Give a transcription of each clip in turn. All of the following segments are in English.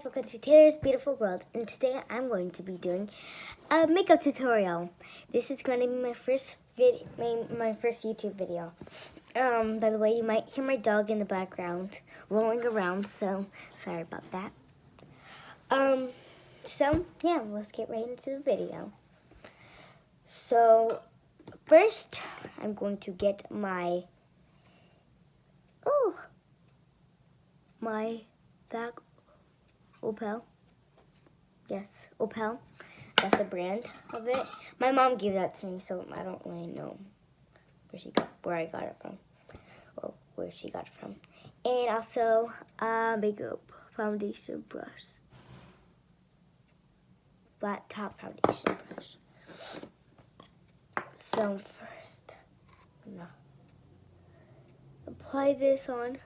welcome to Taylor's Beautiful World, and today I'm going to be doing a makeup tutorial. This is going to be my first YouTube video. By the way, you might hear my dog in the background rolling around, so sorry about that. So yeah, let's get right into the video. So first, I'm going to get my back Opel. Yes, Opel. That's the brand of it. My mom gave that to me, so I don't really know where I got it from. Well, where she got it from. And also a makeup foundation brush. Flat top foundation brush. So first, I'm gonna apply this on.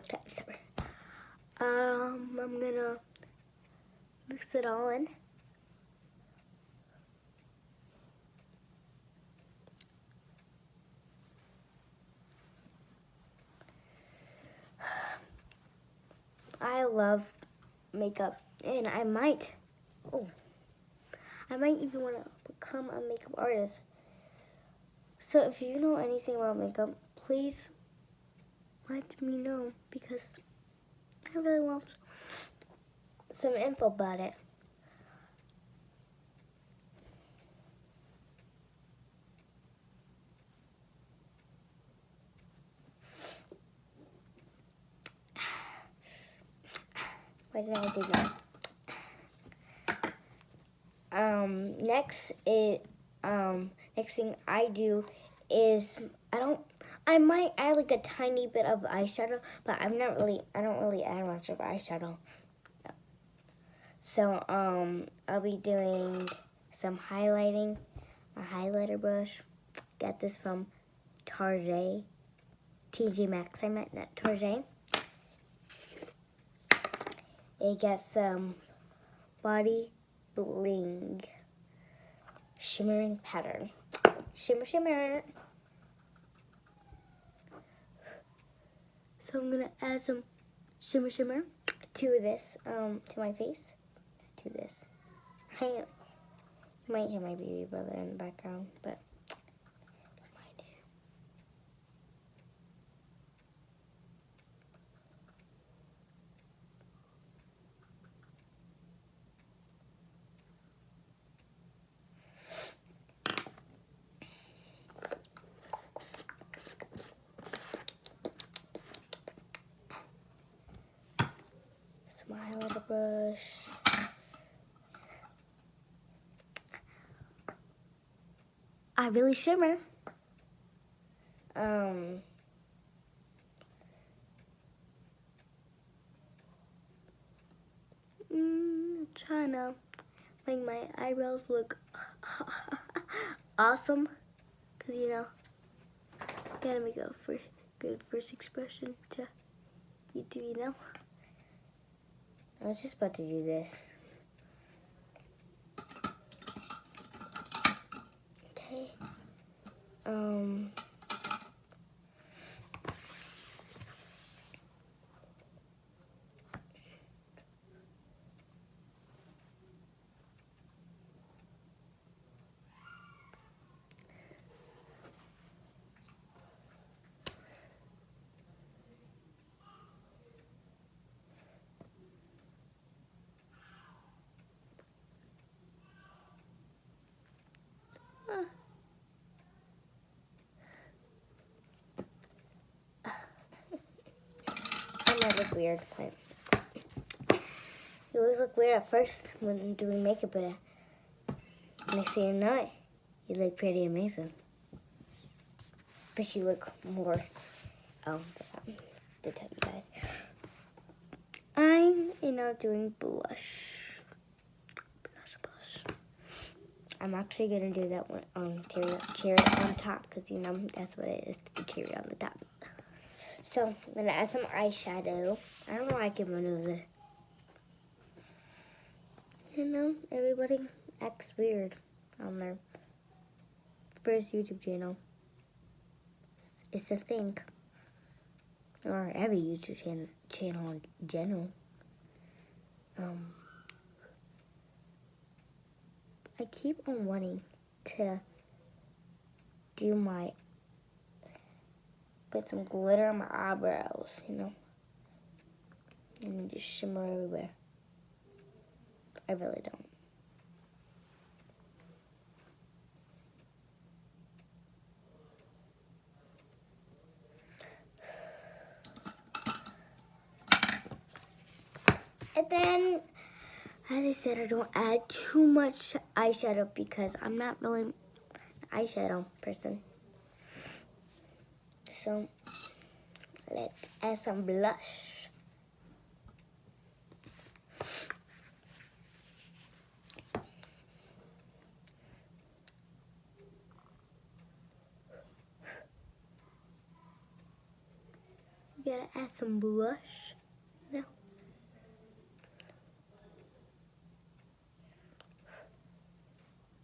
Okay, sorry. I'm gonna mix it all in. I love makeup, and I might even want to become a makeup artist. So if you know anything about makeup, please let me know, because I really want some info about it. Why did I do that? Next thing I do is I might add like a tiny bit of eyeshadow, but I don't really add much of eyeshadow. So I'll be doing some highlighting, a highlighter brush. Got this from Target, TJ Maxx. I meant not Target. It got some Body Bling shimmering pattern. Shimmer, shimmer. So I'm gonna add some shimmer, shimmer to this, to my face. To this. You might hear my baby brother in the background, but don't mind it. Some highlighter brush. I really shimmer. Trying to make my eyebrows look awesome, cause you know, gotta make a good first expression to YouTube, you know. I was just about to do this. Okay. It might look weird, but it always look weird at first when doing makeup, but next thing you know it, you look pretty amazing. But you look more, to tell you guys. I'm doing blush. Blush. I'm actually gonna do that one on cherry on top because that's what it is, the cherry on the top. So I'm gonna add some eyeshadow. I don't know why I can remove it. Everybody acts weird on their first YouTube channel. It's a thing. Or every YouTube channel in general. I keep on wanting to put some glitter on my eyebrows, and just shimmer everywhere. I really don't. And then, as I said, I don't add too much eyeshadow because I'm not really an eyeshadow person. So, let's add some blush. You gotta add some blush. No.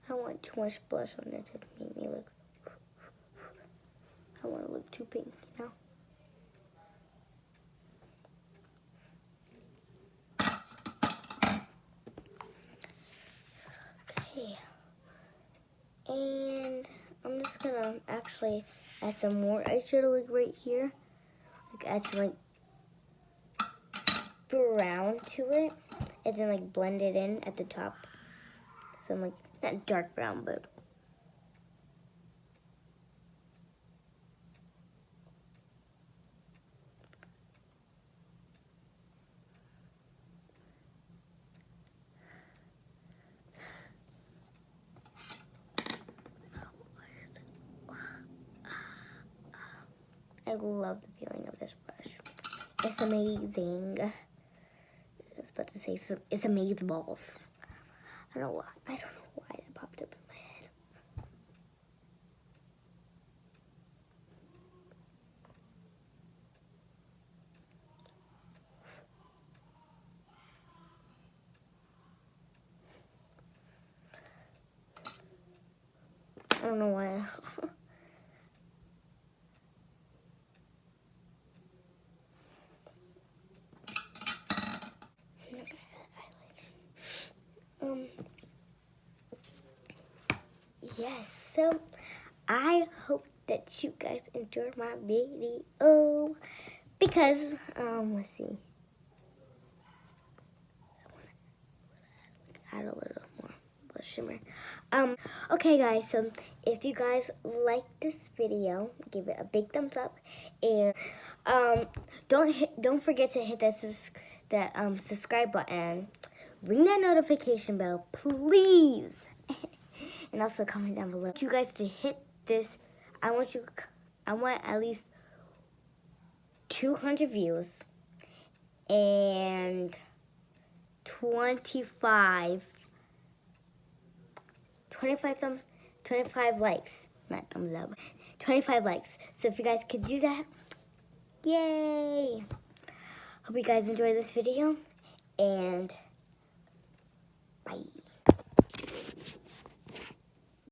I don't want too much blush on there to make me look. I don't want to look too pink, Okay. And I'm just gonna actually add some more eyeshadow, like right here. Like add some brown to it, and then blend it in at the top. Some not dark brown, but I love the feeling of this brush. It's amazing. I was about to say it's amazing balls. I don't know why it popped up in my head. I don't know why. Yes, so I hope that you guys enjoyed my video because, let's see. I want to add a little more shimmer. Okay guys, so if you guys like this video, give it a big thumbs up, and don't forget to hit that subscribe button, ring that notification bell, please, and also comment down below. I want you guys to hit this. I want at least 200 views and 25 likes, not thumbs up, 25 likes. So if you guys could do that, yay! Hope you guys enjoyed this video, and bye.